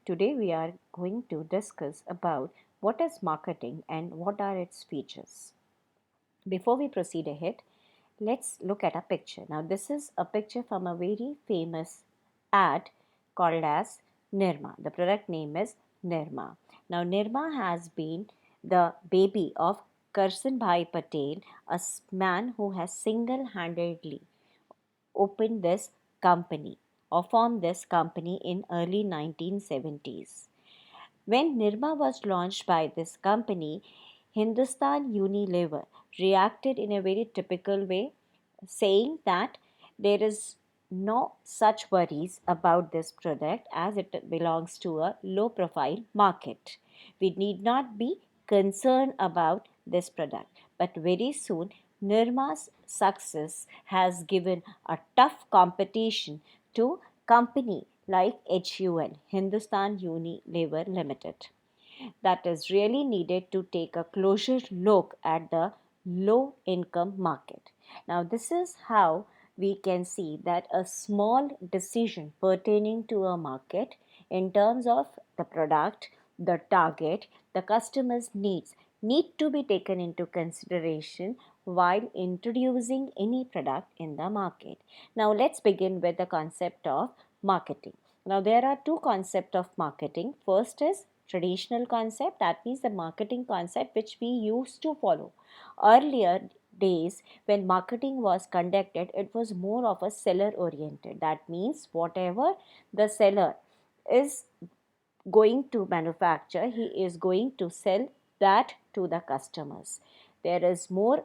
Today we are going to discuss about what is marketing and what are its features. Before we proceed ahead, let's look at a picture. Now this is a picture from a very famous ad called as Nirma. The product name is Nirma. Now Nirma has been the baby of Karsan Bhai Patel, a man who has single-handedly opened this company or formed this company in early 1970s. When Nirma was launched by this company, Hindustan Unilever reacted in a very typical way, saying that there is no such worries about this product as it belongs to a low profile market. We need not be concerned about this product. But very soon, Nirma's success has given a tough competition to company like HUL, Hindustan Unilever Limited, that is really needed to take a closer look at the low income market. Now, this is how we can see that a small decision pertaining to a market in terms of the product, the target, the customer's needs need to be taken into consideration while introducing any product in the market. Now, let's begin with the concept of marketing. Now, there are two concepts of marketing. First is traditional concept, that means the marketing concept which we used to follow. Earlier days, when marketing was conducted, it was more of a seller oriented. That means whatever the seller is going to manufacture, he is going to sell that to the customers. There is more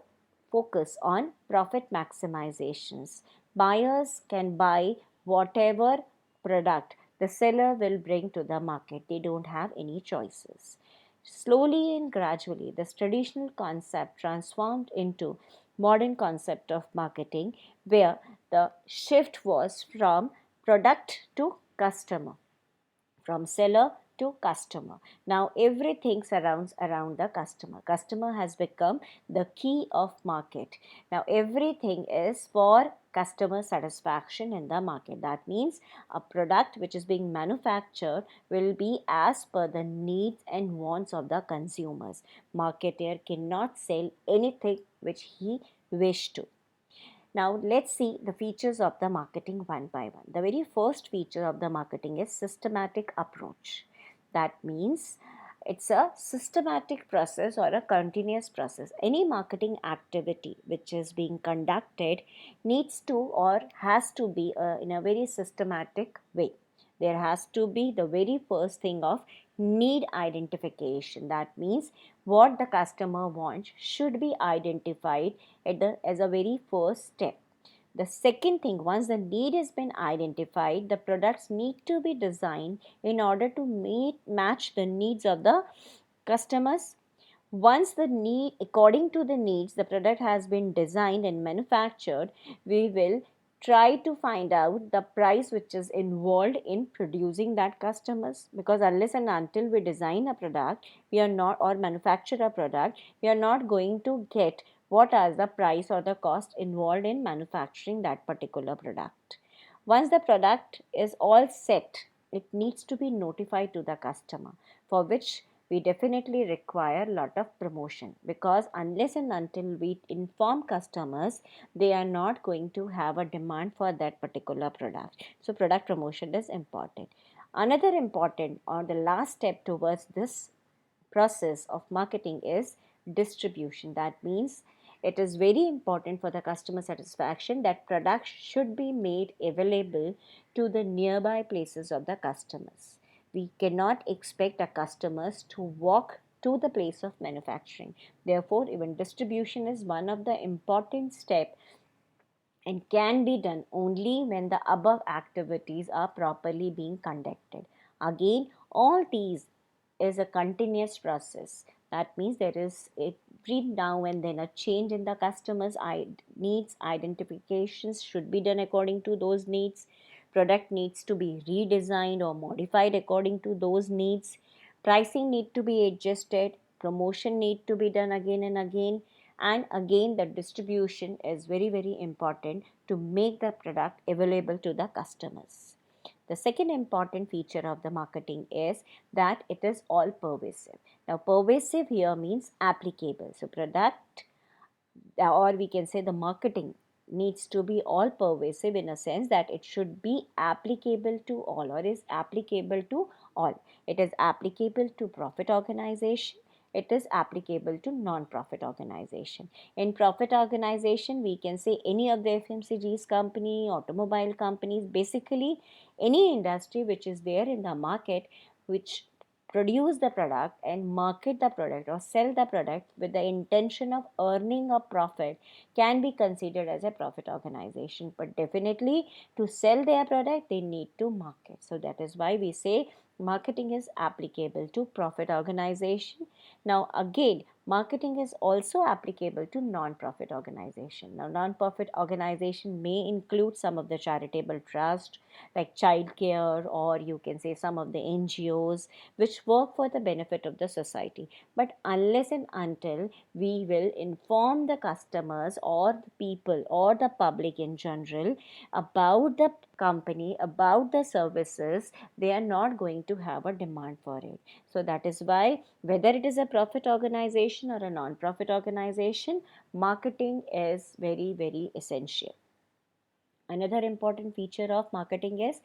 focus on profit maximizations. Buyers can buy whatever product the seller will bring to the market. They don't have any choices. Slowly and gradually, this traditional concept transformed into modern concept of marketing, where the shift was from product to customer, from seller to customer. Now everything surrounds around the customer. Customer has become the key of market. Now everything is for customer satisfaction in the market. That means a product which is being manufactured will be as per the needs and wants of the consumers. Marketer cannot sell anything which he wish to. Now let's see the features of the marketing one by one. The very first feature of the marketing is systematic approach. That means it's a systematic process or a continuous process. Any marketing activity which is being conducted needs to or has to be in a very systematic way. There has to be the very first thing of need identification. That means what the customer wants should be identified as a very first step. The second thing, once the need has been identified, the products need to be designed in order to match the needs of the customers. Once the need, according to the needs, the product has been designed and manufactured, we will try to find out the price which is involved in producing that customers, because unless and until we design a product, we are not, or manufacture a product, we are not going to get what are the price or the cost involved in manufacturing that particular product. Once the product is all set, it needs to be notified to the customer, for which we definitely require a lot of promotion, because unless and until we inform customers, they are not going to have a demand for that particular product. So product promotion is important. Another important or the last step towards this process of marketing is distribution. That means it is very important for the customer satisfaction that products should be made available to the nearby places of the customers. We cannot expect our customers to walk to the place of manufacturing. Therefore, even distribution is one of the important steps and can be done only when the above activities are properly being conducted. Again, all these is a continuous process. That means there is every now and then a change in the customer's needs. Identifications should be done according to those needs. Product needs to be redesigned or modified according to those needs. Pricing need to be adjusted. Promotion need to be done again and again. And again, the distribution is very, very important to make the product available to the customers. The second important feature of the marketing is that it is all pervasive. Now, pervasive here means applicable. So, product, or we can say the marketing, needs to be all pervasive in a sense that it should be applicable to all, or is applicable to all. It is applicable to profit organization, it is applicable to non-profit organization. In profit organization, we can say any of the FMCG's company, automobile companies, basically any industry which is there in the market, which produce the product and market the product or sell the product with the intention of earning a profit, can be considered as a profit organization. But definitely, to sell their product, they need to market. So that is why we say marketing is applicable to profit organization. Now again, marketing is also applicable to non-profit organization. Now non-profit organization may include some of the charitable trust like child care, or you can say some of the NGOs which work for the benefit of the society. But unless and until we will inform the customers or the people or the public in general about the company, about the services, they are not going to have a demand for it. So that is why, whether it is a profit organization or a non-profit organization, marketing is very, very essential. Another important feature of marketing is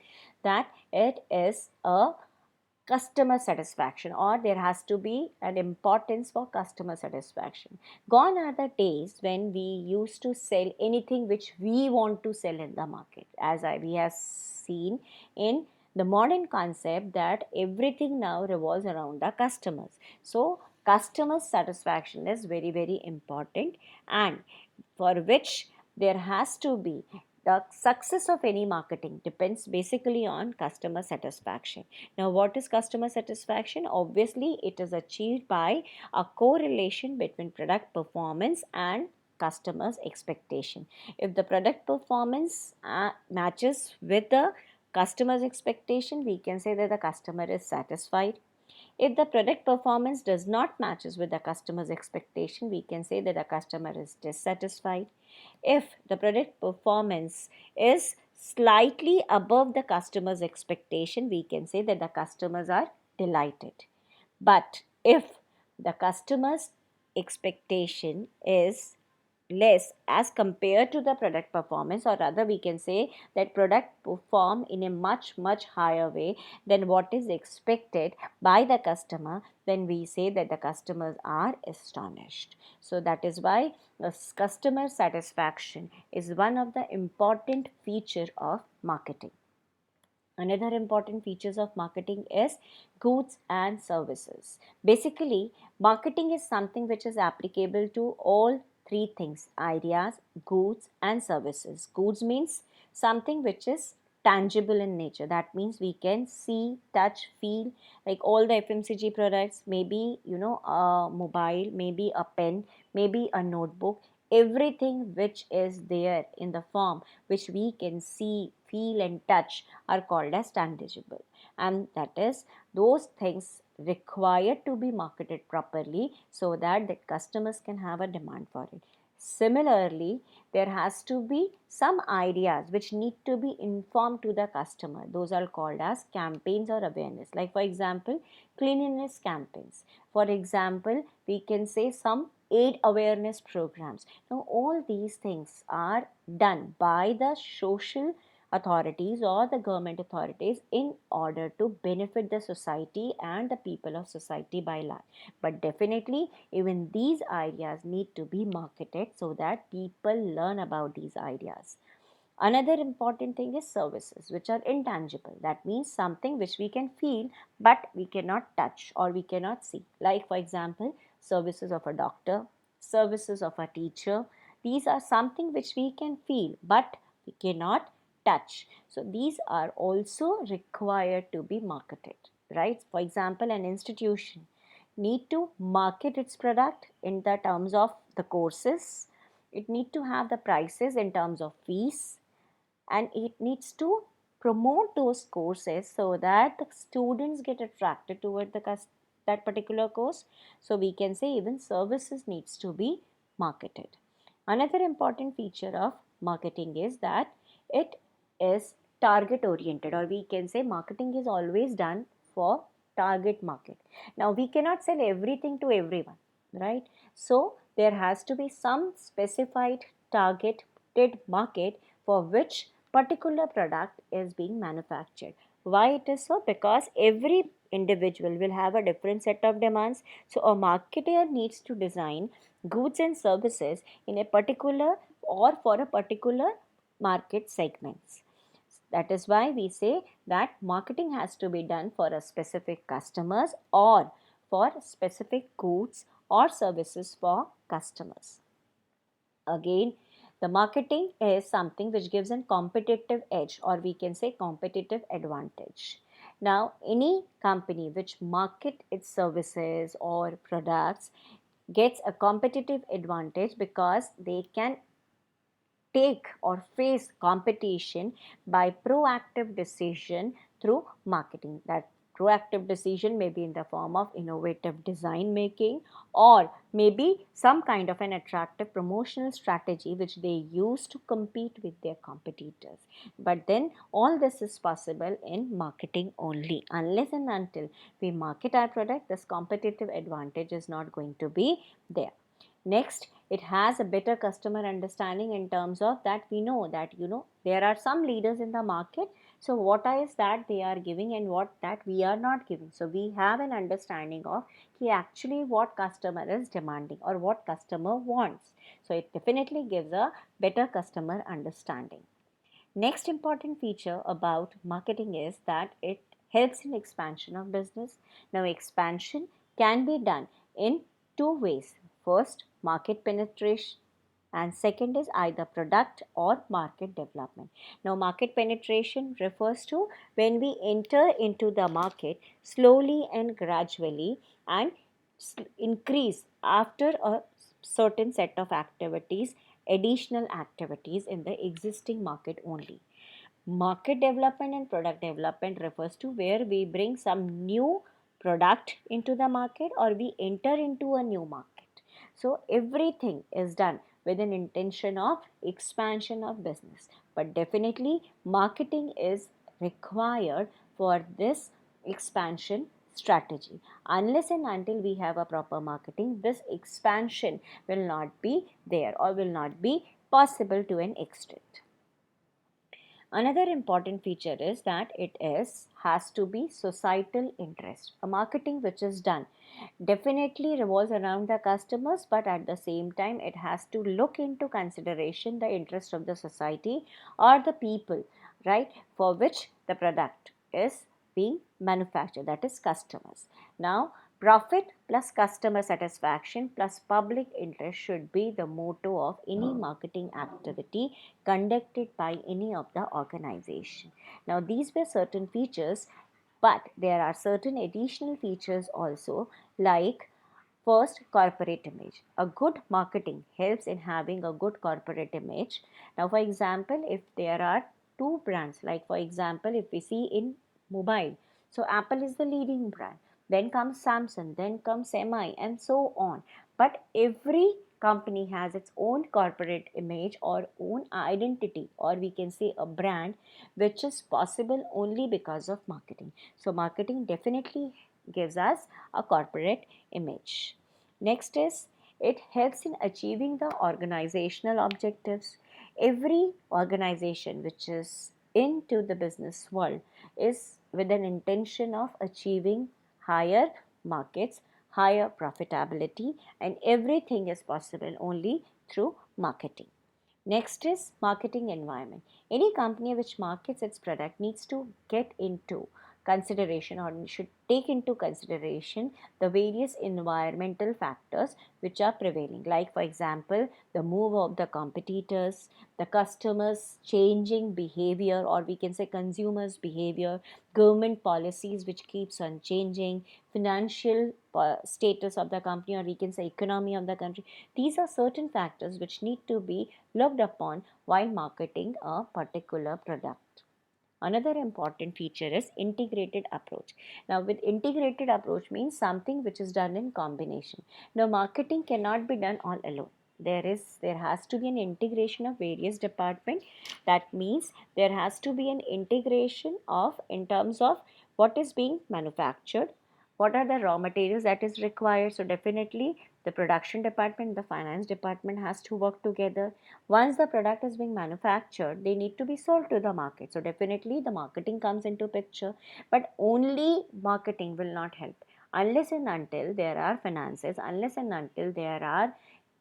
that it is a customer satisfaction, or there has to be an importance for customer satisfaction. Gone are the days when we used to sell anything which we want to sell in the market, as we have seen in the modern concept that everything now revolves around the customers. So customer satisfaction is very, very important, and for which there has to be, the success of any marketing depends basically on customer satisfaction. Now, what is customer satisfaction? Obviously, it is achieved by a correlation between product performance and customers' expectation. If the product performance matches with the customer's expectation, we can say that the customer is satisfied. If the product performance does not matches with the customer's expectation, we can say that the customer is dissatisfied. If the product performance is slightly above the customer's expectation, we can say that the customers are delighted. But if the customer's expectation is less as compared to the product performance, or rather we can say that product perform in a much higher way than what is expected by the customer, then we say that the customers are astonished. So that is why customer satisfaction is one of the important feature of marketing. Another important features of marketing is goods and services. Basically, marketing is something which is applicable to all three things: ideas, goods, and services. Goods means something which is tangible in nature. That means we can see, touch, feel, like all the FMCG products, maybe a mobile, maybe a pen, maybe a notebook, everything which is there in the form which we can see, feel, and touch are called as tangible. And that is, those things required to be marketed properly so that the customers can have a demand for it. Similarly, there has to be some ideas which need to be informed to the customer. Those are called as campaigns or awareness. Like for example, cleanliness campaigns. For example, we can say some aid awareness programs. Now, all these things are done by the social authorities or the government authorities in order to benefit the society and the people of society by large. But definitely, even these ideas need to be marketed so that people learn about these ideas. Another important thing is services, which are intangible. That means something which we can feel but we cannot touch or we cannot see. Like, for example, services of a doctor, services of a teacher. These are something which we can feel but we cannot touch. So, these are also required to be marketed, right? For example, an institution need to market its product in the terms of the courses. It need to have the prices in terms of fees, and it needs to promote those courses so that the students get attracted toward that particular course. So we can say even services needs to be marketed. Another important feature of marketing is that it is target oriented, or we can say marketing is always done for target market. Now we cannot sell everything to everyone, right? So there has to be some specified targeted market for which particular product is being manufactured. Why it is so? Because every individual will have a different set of demands. So a marketer needs to design goods and services in a particular or for a particular market segments. That is why we say that marketing has to be done for a specific customers or for specific goods or services for customers. Again, the marketing is something which gives a competitive edge, or we can say competitive advantage. Now, any company which market its services or products gets a competitive advantage because they can take or face competition by proactive decision through marketing. That proactive decision may be in the form of innovative design making, or maybe some kind of an attractive promotional strategy which they use to compete with their competitors. But then all this is possible in marketing only. Unless and until we market our product, this competitive advantage is not going to be there. Next, it has a better customer understanding in terms of that we know that there are some leaders in the market. So what is that they are giving and what that we are not giving. So we have an understanding of actually what customer is demanding or what customer wants. So it definitely gives a better customer understanding. Next important feature about marketing is that it helps in expansion of business. Now expansion can be done in two ways. First, market penetration, and second is either product or market development. Now market penetration refers to when we enter into the market slowly and gradually and increase after a certain set of activities, additional activities in the existing market only. Market development and product development refers to where we bring some new product into the market or we enter into a new market. So everything is done with an intention of expansion of business. But definitely marketing is required for this expansion strategy. Unless and until we have a proper marketing, this expansion will not be there or will not be possible to an extent. Another important feature is that it has to be societal interest. A marketing which is done definitely revolves around the customers, but at the same time it has to look into consideration the interest of the society or the people, right, for which the product is being manufactured, that is customers. Now profit plus customer satisfaction plus public interest should be the motto of any marketing activity conducted by any of the organization. Now these were certain features, but there are certain additional features also, like first, corporate image. A good marketing helps in having a good corporate image. Now for example, if there are two brands, like for example if we see in mobile, so Apple is the leading brand, then comes Samsung, then comes MI, and so on. But every company has its own corporate image or own identity, or we can say a brand, which is possible only because of marketing. So marketing definitely gives us a corporate image. Next is it helps in achieving the organizational objectives. Every organization which is into the business world is with an intention of achieving higher markets, higher profitability, and everything is possible only through marketing. Next is marketing environment. Any company which markets its product needs to get into consideration or should take into consideration the various environmental factors which are prevailing, like for example the move of the competitors, the customers changing behavior, or we can say consumers behavior, government policies which keeps on changing, financial status of the company, or we can say economy of the country. These are certain factors which need to be looked upon while marketing a particular product. Another important feature is integrated approach. Now with integrated approach means something which is done in combination. Now marketing cannot be done all alone. there has to be an integration of various departments. That means there has to be an integration of, in terms of what is being manufactured, what are the raw materials that is required. So definitely the production department, the finance department has to work together. Once the product is being manufactured, they need to be sold to the market, so definitely the marketing comes into picture. But only marketing will not help unless and until there are finances, unless and until there are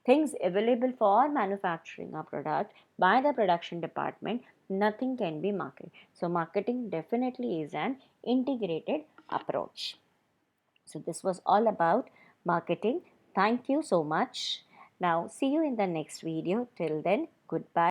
things available for manufacturing a product by the production department, nothing can be marketed. So marketing definitely is an integrated approach. So this was all about marketing. Thank you so much. Now see you in the next video. Till then, goodbye.